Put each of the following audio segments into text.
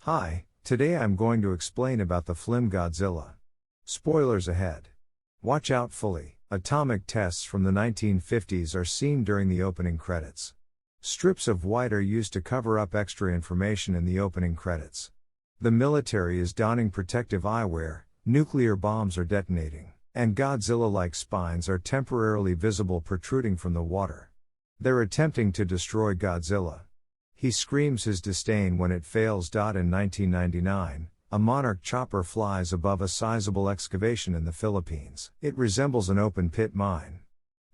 Hi, today I'm going to explain about the film Godzilla. Spoilers ahead. Watch out fully. Atomic tests from the 1950s are seen during the opening credits. Strips of white are used to cover up extra information in the opening credits. The military is donning protective eyewear, nuclear bombs are detonating, and Godzilla-like spines are temporarily visible protruding from the water. They're attempting to destroy Godzilla. He screams his disdain when it fails. In 1999, a Monarch chopper flies above a sizable excavation in the Philippines. It resembles an open-pit mine.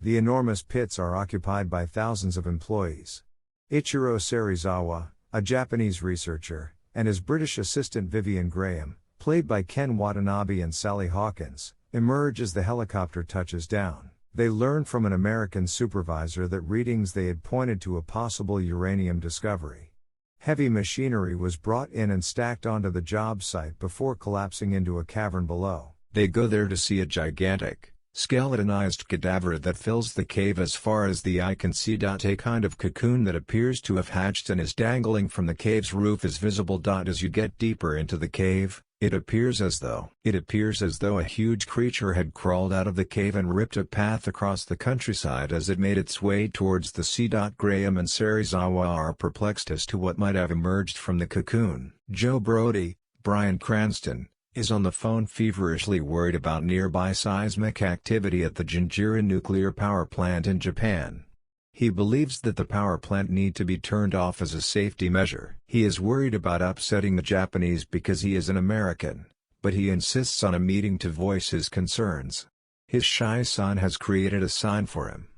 The enormous pits are occupied by thousands of employees. Ichiro Serizawa, a Japanese researcher, and his British assistant Vivian Graham, played by Ken Watanabe and Sally Hawkins, emerge as the helicopter touches down. They learned from an American supervisor that readings they had pointed to a possible uranium discovery. Heavy machinery was brought in and stacked onto the job site before collapsing into a cavern below. They go there to see a gigantic, skeletonized cadaver that fills the cave as far as the eye can see. A kind of cocoon that appears to have hatched and is dangling from the cave's roof is visible. As you get deeper into the cave, it appears as though a huge creature had crawled out of the cave and ripped a path across the countryside as it made its way towards the sea. Graham and Serizawa are perplexed as to what might have emerged from the cocoon. Joe Brody, Bryan Cranston, is on the phone feverishly worried about nearby seismic activity at the Jinjiri nuclear power plant in Japan. He believes that the power plant need to be turned off as a safety measure. He is worried about upsetting the Japanese because he is an American, but he insists on a meeting to voice his concerns. His shy son has created a sign for him.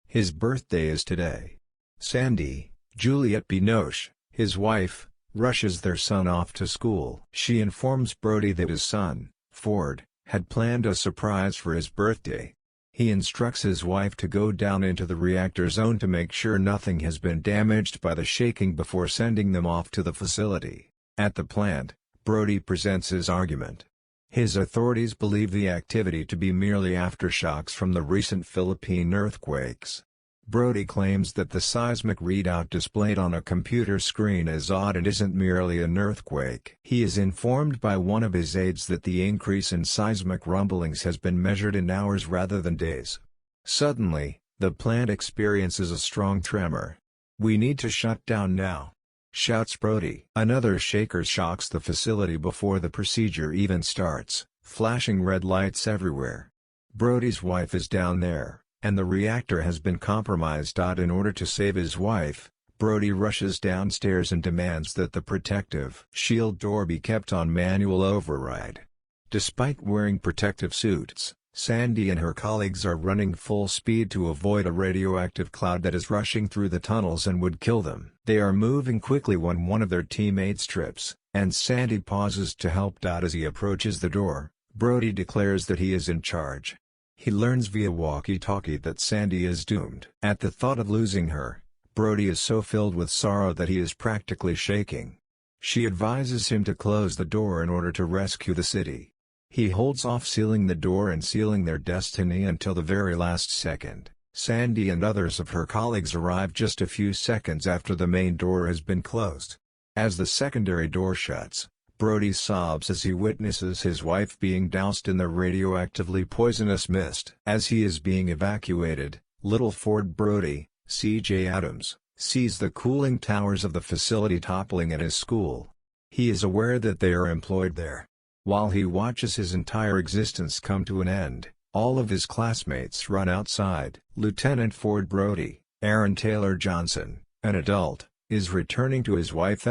His birthday is today. Sandy, Juliette Binoche, his wife, rushes their son off to school. She informs Brody that his son, Ford, had planned a surprise for his birthday. He instructs his wife to go down into the reactor zone to make sure nothing has been damaged by the shaking before sending them off to the facility. At the plant, Brody presents his argument. His authorities believe the activity to be merely aftershocks from the recent Philippine earthquakes. Brody claims that the seismic readout displayed on a computer screen is odd and isn't merely an earthquake. He is informed by one of his aides that the increase in seismic rumblings has been measured in hours rather than days. Suddenly, the plant experiences a strong tremor. "We need to shut down now," shouts Brody. Another shaker shocks the facility before the procedure even starts, flashing red lights everywhere. Brody's wife is down there, and the reactor has been compromised. In order to save his wife, Brody rushes downstairs and demands that the protective shield door be kept on manual override. Despite wearing protective suits, Sandy and her colleagues are running full speed to avoid a radioactive cloud that is rushing through the tunnels and would kill them. They are moving quickly when one of their teammates trips, and Sandy pauses to help. As he approaches the door, Brody declares that he is in charge. He learns via walkie-talkie that Sandy is doomed. At the thought of losing her, Brody is so filled with sorrow that he is practically shaking. She advises him to close the door in order to rescue the city. He holds off sealing the door and sealing their destiny until the very last second. Sandy and others of her colleagues arrive just a few seconds after the main door has been closed. As the secondary door shuts, Brody sobs as he witnesses his wife being doused in the radioactively poisonous mist. As he is being evacuated, little Ford Brody, C.J. Adams, sees the cooling towers of the facility toppling at his school. He is aware that they are employed there. While he watches his entire existence come to an end, all of his classmates run outside. Lieutenant Ford Brody, Aaron Taylor Johnson, an adult, is returning to his wife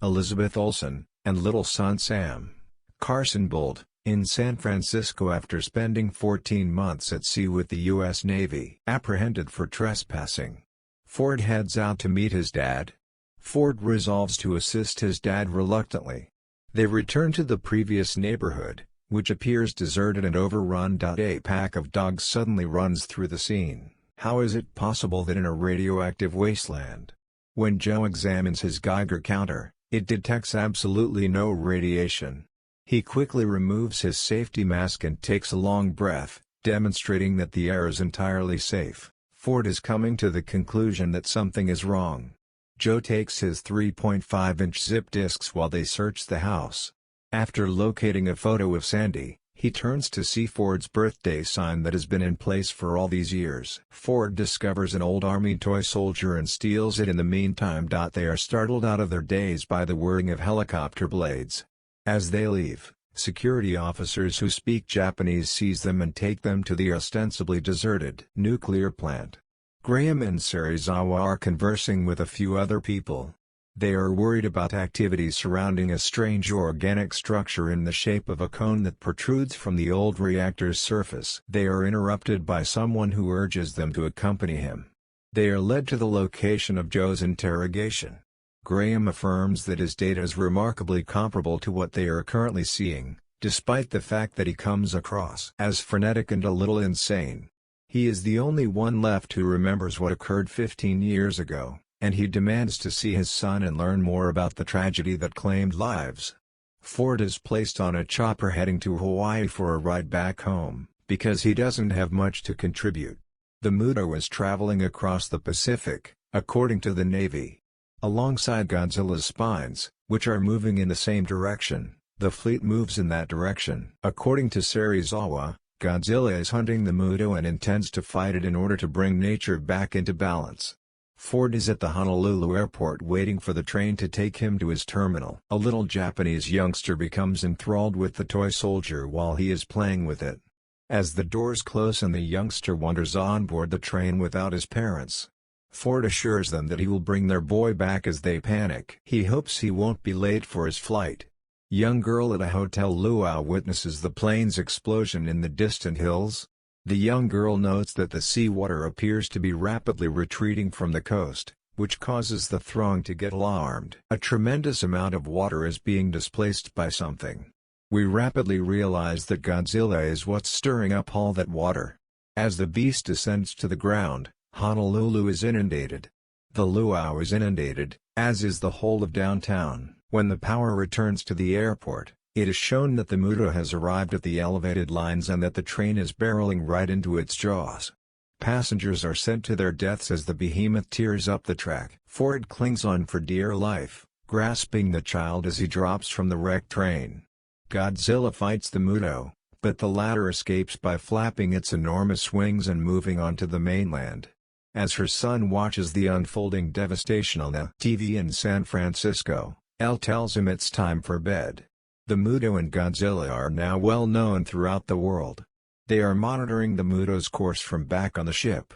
Elizabeth Olsen, and little son Sam, Carson Bolt, in San Francisco after spending 14 months at sea with the U.S. Navy. Apprehended for trespassing, Ford heads out to meet his dad. Ford resolves to assist his dad reluctantly. They return to the previous neighborhood, which appears deserted and overrun. A pack of dogs suddenly runs through the scene. How is it possible that in a radioactive wasteland? When Joe examines his Geiger counter, it detects absolutely no radiation. He quickly removes his safety mask and takes a long breath, demonstrating that the air is entirely safe. Ford is coming to the conclusion that something is wrong. Joe takes his 3.5-inch zip disks while they search the house. After locating a photo of Sandy, he turns to see Ford's birthday sign that has been in place for all these years. Ford discovers an old army toy soldier and steals it in the meantime. They are startled out of their daze by the whirring of helicopter blades. As they leave, security officers who speak Japanese seize them and take them to the ostensibly deserted nuclear plant. Graham and Serizawa are conversing with a few other people. They are worried about activities surrounding a strange organic structure in the shape of a cone that protrudes from the old reactor's surface. They are interrupted by someone who urges them to accompany him. They are led to the location of Joe's interrogation. Graham affirms that his data is remarkably comparable to what they are currently seeing, despite the fact that he comes across as frenetic and a little insane. He is the only one left who remembers what occurred 15 years ago, and he demands to see his son and learn more about the tragedy that claimed lives. Ford is placed on a chopper heading to Hawaii for a ride back home, because he doesn't have much to contribute. The Muto is traveling across the Pacific, according to the Navy. Alongside Godzilla's spines, which are moving in the same direction, the fleet moves in that direction. According to Serizawa, Godzilla is hunting the Muto and intends to fight it in order to bring nature back into balance. Ford is at the Honolulu airport waiting for the train to take him to his terminal. A little Japanese youngster becomes enthralled with the toy soldier while he is playing with it. As the doors close and the youngster wanders on board the train without his parents, Ford assures them that he will bring their boy back as they panic. He hopes he won't be late for his flight. Young girl at a hotel luau witnesses the plane's explosion in the distant hills. The young girl notes that the seawater appears to be rapidly retreating from the coast, which causes the throng to get alarmed. A tremendous amount of water is being displaced by something. We rapidly realize that Godzilla is what's stirring up all that water. As the beast descends to the ground, Honolulu is inundated. The luau is inundated, as is the whole of downtown. When the power returns to the airport, it is shown that the Muto has arrived at the elevated lines and that the train is barreling right into its jaws. Passengers are sent to their deaths as the behemoth tears up the track. Ford clings on for dear life, grasping the child as he drops from the wrecked train. Godzilla fights the Muto, but the latter escapes by flapping its enormous wings and moving onto the mainland. As her son watches the unfolding devastation on the TV in San Francisco, Elle tells him it's time for bed. The Muto and Godzilla are now well known throughout the world. They are monitoring the Muto's course from back on the ship.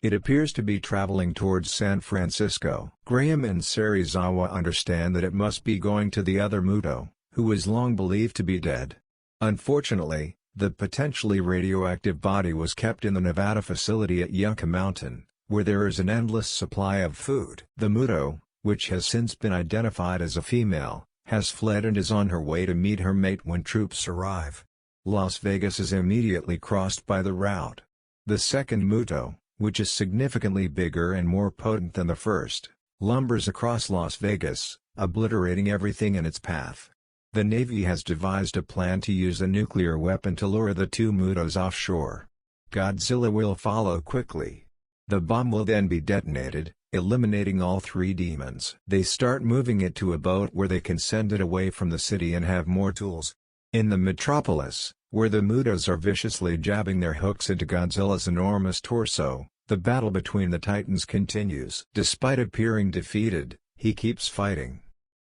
It appears to be traveling towards San Francisco. Graham and Serizawa understand that it must be going to the other Muto, who is long believed to be dead. Unfortunately, the potentially radioactive body was kept in the Nevada facility at Yucca Mountain, where there is an endless supply of food. The Muto, which has since been identified as a female, has fled and is on her way to meet her mate when troops arrive. Las Vegas is immediately crossed by the route. The second Muto, which is significantly bigger and more potent than the first, lumbers across Las Vegas, obliterating everything in its path. The Navy has devised a plan to use a nuclear weapon to lure the two Mutos offshore. Godzilla will follow quickly. The bomb will then be detonated, eliminating all three demons. They start moving it to a boat where they can send it away from the city and have more tools. In the metropolis, where the Mutos are viciously jabbing their hooks into Godzilla's enormous torso, the battle between the titans continues. Despite appearing defeated, he keeps fighting.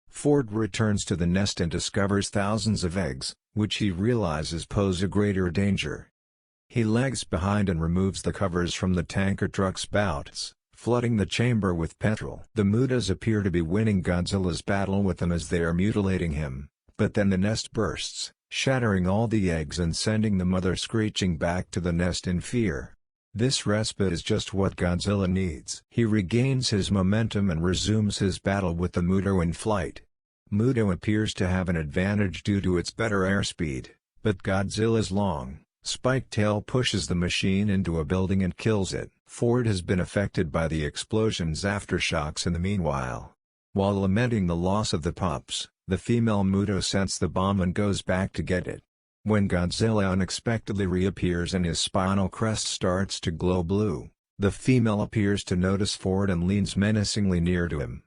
Ford returns to the nest and discovers thousands of eggs, which he realizes pose a greater danger. He lags behind and removes the covers from the tanker truck spouts, flooding the chamber with petrol. The Mutos appear to be winning Godzilla's battle with them as they are mutilating him, but then the nest bursts, shattering all the eggs and sending the mother screeching back to the nest in fear. This respite is just what Godzilla needs. He regains his momentum and resumes his battle with the Muto in flight. Muto appears to have an advantage due to its better airspeed, but Godzilla's long, spiked tail pushes the machine into a building and kills it. Ford has been affected by the explosion's aftershocks in the meanwhile. While lamenting the loss of the pups, the female Muto scents the bomb and goes back to get it. When Godzilla unexpectedly reappears and his spinal crest starts to glow blue, the female appears to notice Ford and leans menacingly near to him.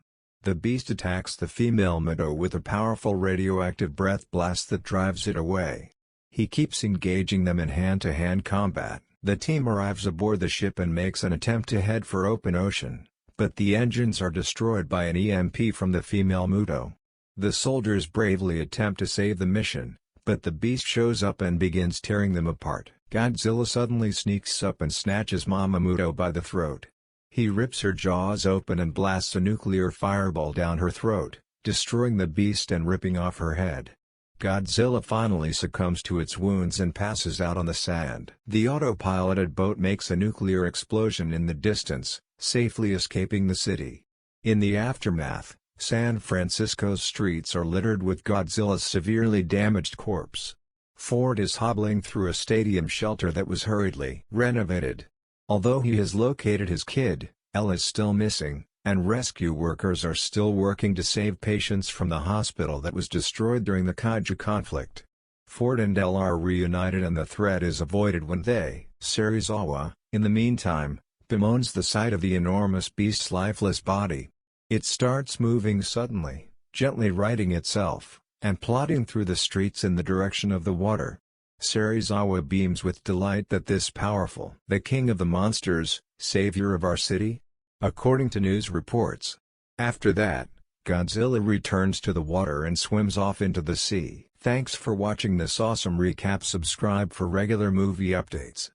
The beast attacks the female Muto with a powerful radioactive breath blast that drives it away. He keeps engaging them in hand-to-hand combat. The team arrives aboard the ship and makes an attempt to head for open ocean, but the engines are destroyed by an EMP from the female Muto. The soldiers bravely attempt to save the mission, but the beast shows up and begins tearing them apart. Godzilla suddenly sneaks up and snatches Mama Muto by the throat. He rips her jaws open and blasts a nuclear fireball down her throat, destroying the beast and ripping off her head. Godzilla finally succumbs to its wounds and passes out on the sand. The autopiloted boat makes a nuclear explosion in the distance, safely escaping the city. In the aftermath, San Francisco's streets are littered with Godzilla's severely damaged corpse. Ford is hobbling through a stadium shelter that was hurriedly renovated. Although he has located his kid, Elle is still missing, and rescue workers are still working to save patients from the hospital that was destroyed during the Kaiju conflict. Ford and Elle are reunited and the threat is avoided when Serizawa, in the meantime, bemoans the sight of the enormous beast's lifeless body. It starts moving suddenly, gently righting itself, and plodding through the streets in the direction of the water. Serizawa beams with delight that this powerful, the king of the monsters, savior of our city? According to news reports. After that, Godzilla returns to the water and swims off into the sea. Thanks for watching this awesome recap. Subscribe for regular movie updates.